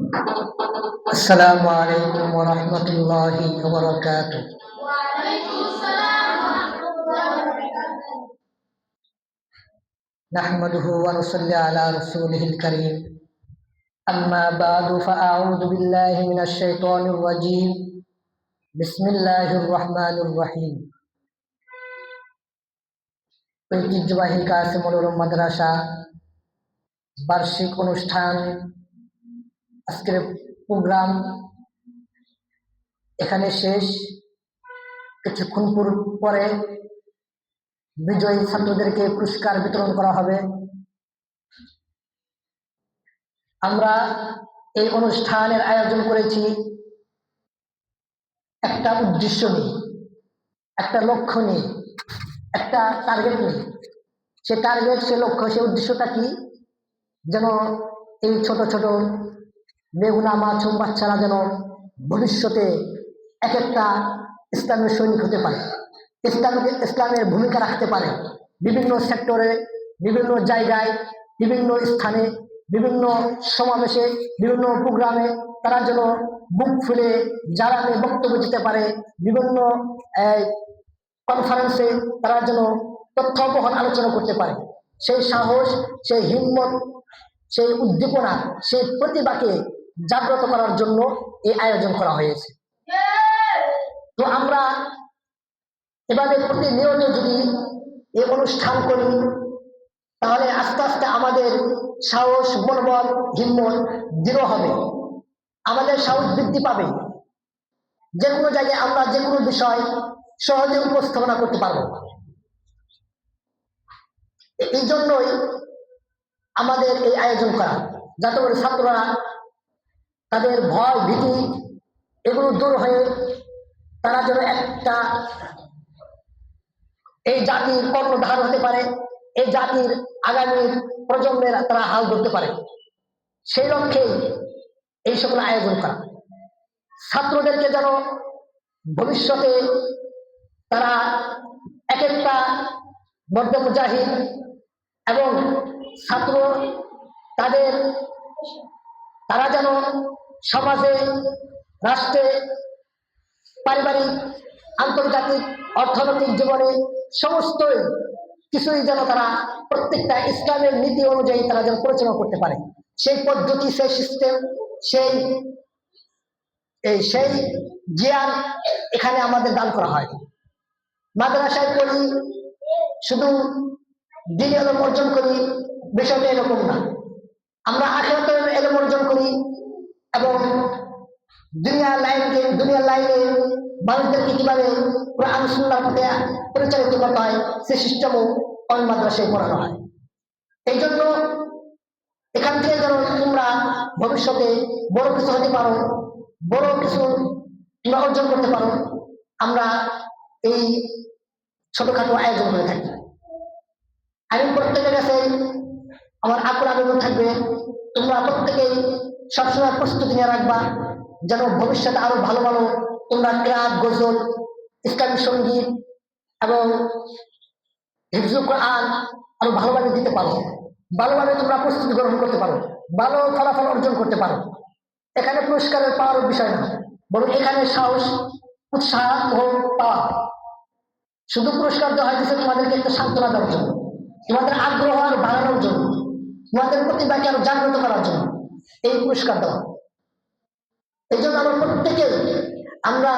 আসসালামু আলাইকুম ওয়া রাহমাতুল্লাহি ওয়া বারাকাতুহু। নাহমাদুহু ওয়া নুসাল্লি আলা রাসূলিহিল কারীম। আম্মা বা'দু ফাআউযু বিল্লাহি মিনাশ শাইতানির রাজীম। বিসমিল্লাহির রাহমানির রাহিম। ঐতিহ্যবাহী কাসিমুল উলুম মাদ্রাসা বার্ষিক অনুষ্ঠান, আজকের প্রোগ্রাম এখানে শেষ। কিছুক্ষণ পরে বিজয়ী ছাত্রদেরকে পুরস্কার বিতরণ করা হবে। আমরা এই অনুষ্ঠানের আয়োজন করেছি একটা উদ্দেশ্য নিয়ে, একটা লক্ষ্য নিয়ে, একটা টার্গেট নিয়ে। সে টার্গেট, সে লক্ষ্য, সে উদ্দেশ্যটা কি? যেন এই ছোট ছোট বেগুনা মাছুম বাচ্চারা যেন ভবিষ্যতে এক একটা ইসলামের সৈনিক হতে পারে, ইসলামের ভূমিকা রাখতে পারে। বিভিন্ন সেক্টরে, বিভিন্ন জায়গায়, বিভিন্ন স্থানে, বিভিন্ন সমাবেশে, বিভিন্ন প্রোগ্রামে তারা যেন বুক ফুলে জারানে বক্তব্য দিতে পারে। বিভিন্ন কনফারেন্সে তারা যেন তথ্যবহন আলোচনা করতে পারে। সেই সাহস, সেই হিম্মত, সেই উদ্দীপনা, সেই প্রতিভাকে জাগ্রত করার জন্য এই আয়োজন করা হয়েছে। তো আমরা এভাবে প্রতিনিয়ত যদি এই অনুষ্ঠান করি, তাহলে আস্তে আস্তে আমাদের সাহস, মনোবল, হিম্মত দৃঢ় হবে, আমাদের সাহস বৃদ্ধি পাবে। যে কোনো জায়গায় আমরা যে কোনো বিষয় সহজে উপস্থাপনা করতে পারবো। এই জন্যই আমাদের এই আয়োজন করা, যাতে করে ছাত্ররা তাদের ভয়, ভীতি এগুলো দূর হয়ে তারা যেন একটা এই জাতির কর্ণধার হতে পারে, এই জাতির আগামী প্রজন্মের তারা হাল ধরতে পারে। সেই লক্ষ্যেই এই সকল আয়োজন করা। ছাত্রদেরকে যেন ভবিষ্যতে তারা এক একটা বদ্ধ মুজাহিদ এবং ছাত্র তারা যেন সমাজে, রাষ্ট্রে, পারিবারিক, আন্তর্জাতিক, অর্থনৈতিক জীবনে সমস্ত কিছুই যেন তারা প্রত্যেকটা ইসলামের নীতি অনুযায়ী তারা যেন পরিচালনা করতে পারে। সেই পদ্ধতি, সেই সিস্টেম, সেই জ্ঞান এখানে আমাদের দান করা হয়। মাদ্রাসায় পড়ি, শুধু দিন এলম অর্জন করি, বিষয়টা এরকম না। আমরা আখিরাতের এলম অর্জন করি এবং দুনিয়ার লাইনে মানুষদেরকে কিভাবে কোরআন সুন্নাহর পথে পরিচালিত করতে হয়, সে সিস্টেমও ওই মাদ্রাসায় পড়ানো হয়। এই জন্য এখান থেকে যেন তোমরা ভবিষ্যতে বড় কিছু হতে পারো, বড় কিছু তোমরা অর্জন করতে পারো, আমরা এই ছোটখাটো আয়োজন করে থাকি। আমি প্রত্যেকের কাছে আমার আকুল আবেদন থাকবে, তোমরা প্রত্যেকেই সবসময় প্রস্তুতি নিয়ে রাখবা, যেন ভবিষ্যতে আরো ভালো ভালো তোমরা ক্রাত, গজল, ইসলামী সঙ্গীত এবং হিফজুল কোরআন আরো ভালোভাবে দিতে পারো, ভালোভাবে তোমরা প্রস্তুতি গ্রহণ করতে পারো, ভালো ফলাফল অর্জন করতে পারো। এখানে পুরস্কারের পাওয়ার বিষয় না, বরং এখানে সাহস, উৎসাহ পাওয়া। শুধু পুরস্কার দেওয়া হয়েছে তোমাদেরকে একটা সান্ত্বনা দেওয়ার জন্য, তোমাদের আগ্রহ আরো বাড়ানোর জন্য, তোমাদের প্রতিভাকে আরো জাগ্রত করার জন্য এই পুরস্কার দেওয়া। এই জন্য আমরা প্রত্যেকে আমরা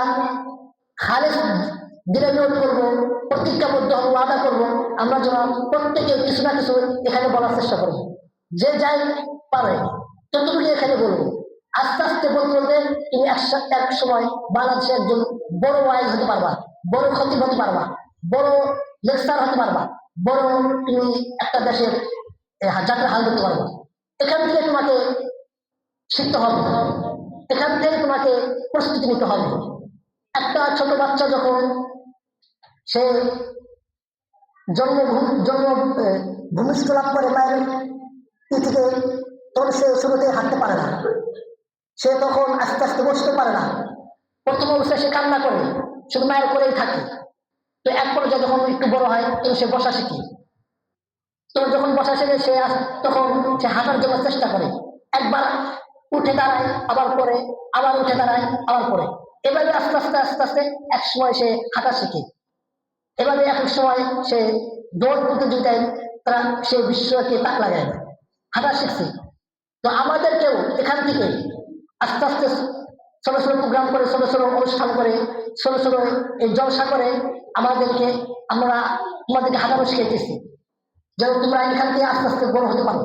খালেস দিলে নিয়োগ করবো, প্রতিজ্ঞাবদ্ধ হবো, আদা করবো, আমরা যেন প্রত্যেকে কিছু না কিছু এখানে বলার চেষ্টা করবো। যে যাই পারে ততটুকু এখানে বলবো। আস্তে আস্তে বলতে বলতে তুমি এক সময় বাংলাদেশে একজন বড় ওয়াইজ হতে পারবা, বড় খতিব হতে পারবা, বড় লেকচার হতে পারবা, বড় তুমি একটা দেশের জাতির হাল ধরতে পারবা। এখান থেকে তোমাকে শিখতে হবে, এখান থেকে তোমাকে প্রস্তুতি নিতে হবে। একটা ছোট বাচ্চা যখন সে ভূমিষ্ঠ লাভ করে মায়ের থেকে, তখন সে শুরুতে হাঁটতে পারে না, সে তখন আস্তে আস্তে বসতে পারে না। প্রথম অবস্থায় সে কান্না করে, শুধু মায়ের করেই থাকে। তো এক পর্যায়ে যখন একটু বড় হয় তখন সে বসা শিখে, তো যখন বসা শিখে তখন সে হাঁটার জন্য চেষ্টা করে। একবার উঠে দাঁড়ায় আবার পরে, আবার উঠে দাঁড়ায় আবার পরে। এভাবে আস্তে আস্তে আস্তে আস্তে এক সময় সে হাঁটা শিখে। এভাবে এক সময় সে দৌড় প্রতিযোগিতায় তারা সে বিশ্বকে তাক লাগায় হাঁটা শিখছে। তো আমাদেরকেও এখান থেকে আস্তে আস্তে ছোট ছোট প্রোগ্রাম করে, ছোট ছোট অনুষ্ঠান করে, ছোট ছোট এই জলসা করে আমাদেরকে আমরা তোমাদেরকে হাঁটানো শিখাইতেছি, যেন তোমরা এখান থেকে আস্তে আস্তে বড় হতে পারো,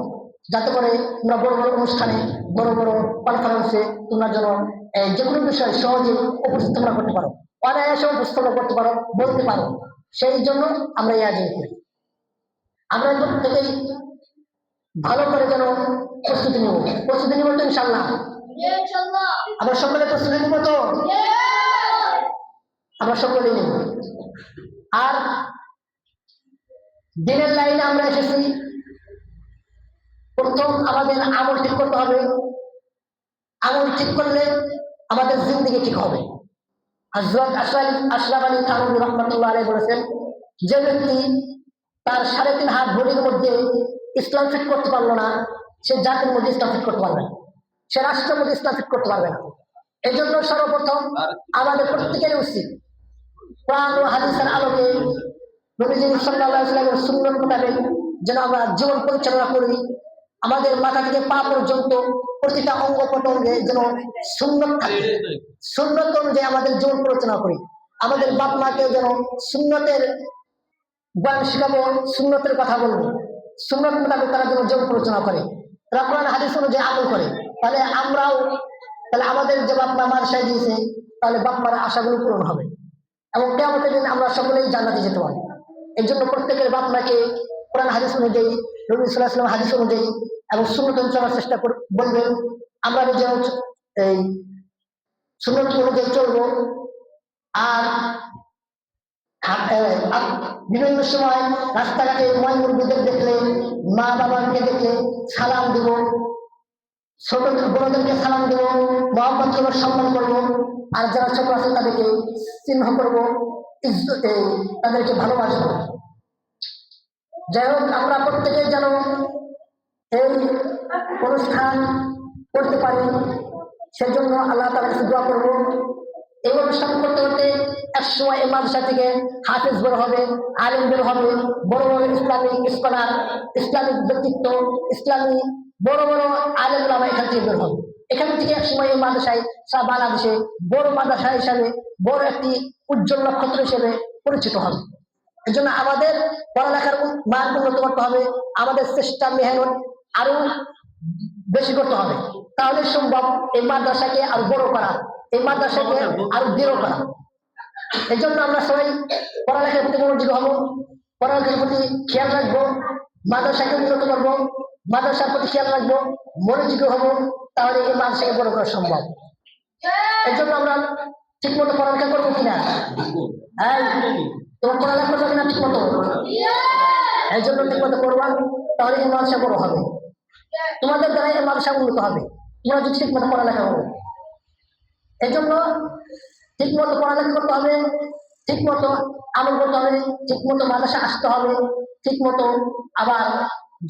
যাতে করে তোমরা বড় বড় অনুষ্ঠানে, বড় বড় কনফারেন্সে তোমরা যেন যে কোনো বিষয় সহজে উপস্থাপনা করতে পারো, অনায়াসে উপস্থাপনা করতে পারো, বলতে পারো। সেই জন্য আমরা এই আয়োজন করি। আমরা প্রত্যেকেই ভালো করে যেন প্রস্তুতি নেব। প্রস্তুতি নেব তো ইনশাল্লাহ? আমরা সকলে প্রস্তুতি নেব তো? আমরা সকলেই নেব। আর দিনের লাইনে আমরা এসেছি, প্রথম আমাদের আমল ঠিক করতে হবে। আমল ঠিক করলে আমাদের জিন্দেগি ঠিক হবে। হযরত আশরাফ আলী থানভী রাহমাতুল্লাহ আলাইহি বলেছেন, যে ব্যক্তি তার 3.5 হাত বডির মধ্যে ইসলাম ফিট করতে পারলো না, সে জাতির মধ্যে ইসলাম ফিট করতে পারবে না, সে রাষ্ট্রের মধ্যে ইসলাম ফিট করতে পারবে না। এই জন্য সর্বপ্রথম আমাদের প্রত্যেকের উচিত কোরআন ও হাদিসের আলোকে নবীজি সাল্লাল্লাহু আলাইহি ওয়াসাল্লামের সুন্নাত মোতাবেক যেন আমরা জীবন পরিচালনা করি। আমাদের মাথা থেকে পা পর্যন্ত প্রতিটা অঙ্গ প্রত্যঙ্গে যেন সুন্নাত থাকে, সুন্নাত অনুযায়ী আমাদের জীবন পরিচালনা করি। আমাদের বাপ মাকে যেন সুন্নতের জ্ঞান শিখাবো, সুন্নতের কথা বলবো, সুন্নত মোতাবেক তারা যেন জীবন পরিচালনা করে, তারা কোরআন হাদিস অনুযায়ী আমল করে। তাহলে আমরাও, তাহলে আমাদের যে বাপ মা মাদ্রাসায় দিয়েছে, তাহলে বাপ মার আশাগুলো পূরণ হবে এবং কিয়ামতের দিন আমরা সকলেই জান্নাতে যেতে পারবো। এই জন্য প্রত্যেকের বাপ মাকে কোরআন হাদিস অনুযায়ী, নবী সাল্লাল্লাহু আলাইহি ওয়াসাল্লাম হাদিস অনুযায়ী এবং সুন্নত অনুযায়ী চলার চেষ্টা বলবেন। আমরা যেন এই সুন্নত অনুযায়ী চলবো। আর বিভিন্ন সময় রাস্তাঘাটে ময় মুরব্বীদের দেখলে, মা বাবাকে দেখলে সালাম দিব, ছোট বড়দেরকে সালাম দিব, মহব্বত করবো, সম্মান করবো। আর যারা ছোট আছে তাদেরকে চিহ্ন করবো, তাদেরকে ভালোবাসবো। যাই হোক, আমরা প্রত্যেকে যেন এই অনুষ্ঠান করতে পারি, সেজন্য আল্লাহ তাআলার কাছে দোয়া করবো। এই অনুষ্ঠান করতে করতে এক সময় এই মাদ্রাসা থেকে হাফেজ বের হবে, আলেম বের হবে, বড় বড় ইসলামিক স্কলার, ইসলামিক ব্যক্তিত্ব, ইসলামী বড় বড় আলেম ওলামা এখান থেকে বের হবে। এখান থেকে এক সময় এই মাদ্রাসায় সারা বাংলাদেশে বড় মাদ্রাসা হিসাবে, বড় একটি উজ্জ্বল নক্ষত্র হিসেবে পরিচিত হবে। এই জন্য আমাদের পড়ালেখার মান উন্নত করতে হবে, আমাদের চেষ্টা মেহনত আরো বেশি করতে হবে। তাহলে সম্ভব এই মাদ্রাসাকে আরো বড় করা, এই মাদ্রাসাকে আরো দৃঢ় করা। এই জন্য আমরা সবাই পড়ালেখার প্রতি মনোযোগী হবো, পড়ালেখার প্রতি খেয়াল রাখবো, মাদ্রাসাকে উন্নত করবো, মাদ্রাসার প্রতি খেয়াল রাখবো, মনোযোগী হবো। তাহলে এই মাদ্রাসাকে বড় করা সম্ভব। এই জন্য আমরা ঠিক মতো পড়ালেখা করবো কিনা? হ্যাঁ, তোমার পড়ালেখা করবো কিনা ঠিক মতো? এই জন্য ঠিক মতো করবা, তাহলে এই মাদ্রাসা বড় হবে। তোমাদের দ্বারা এই মাদ্রাসা উন্নত হবে, তোমরা যদি ঠিক মতো পড়ালেখা করো। এই জন্য ঠিক মতো পড়ালেখা করতে হবে, ঠিক মতো আমল করতে হবে, ঠিক মতো মাদ্রাসা আসতে হবে, ঠিক মতো আবার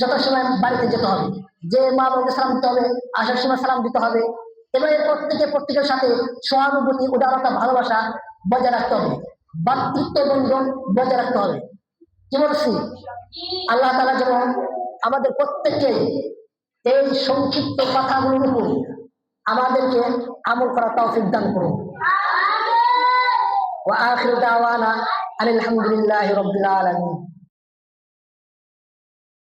যথাসময় বাড়িতে যেতে হবে। যে মা বাবাকে সালাম দিতে হবে, আসার সময় সালাম দিতে হবে। এবারে প্রত্যেকের সাথে সহানুভূতি, উদারতা, ভালোবাসা বজায় রাখতে হবে, ভাতৃত্ব বন্ধন বজায় রাখতে হবে। কি বলছি? আল্লাহ তাআলা যেন আমাদের প্রত্যেককে এই সংক্ষিপ্ত কথাগুলোর উপর আমাদেরকে আমল করার তৌফিক দান করুন। ওয়া আখিরু দাওয়ানা আলহামদুলিল্লাহি রাব্বিল আলামিন।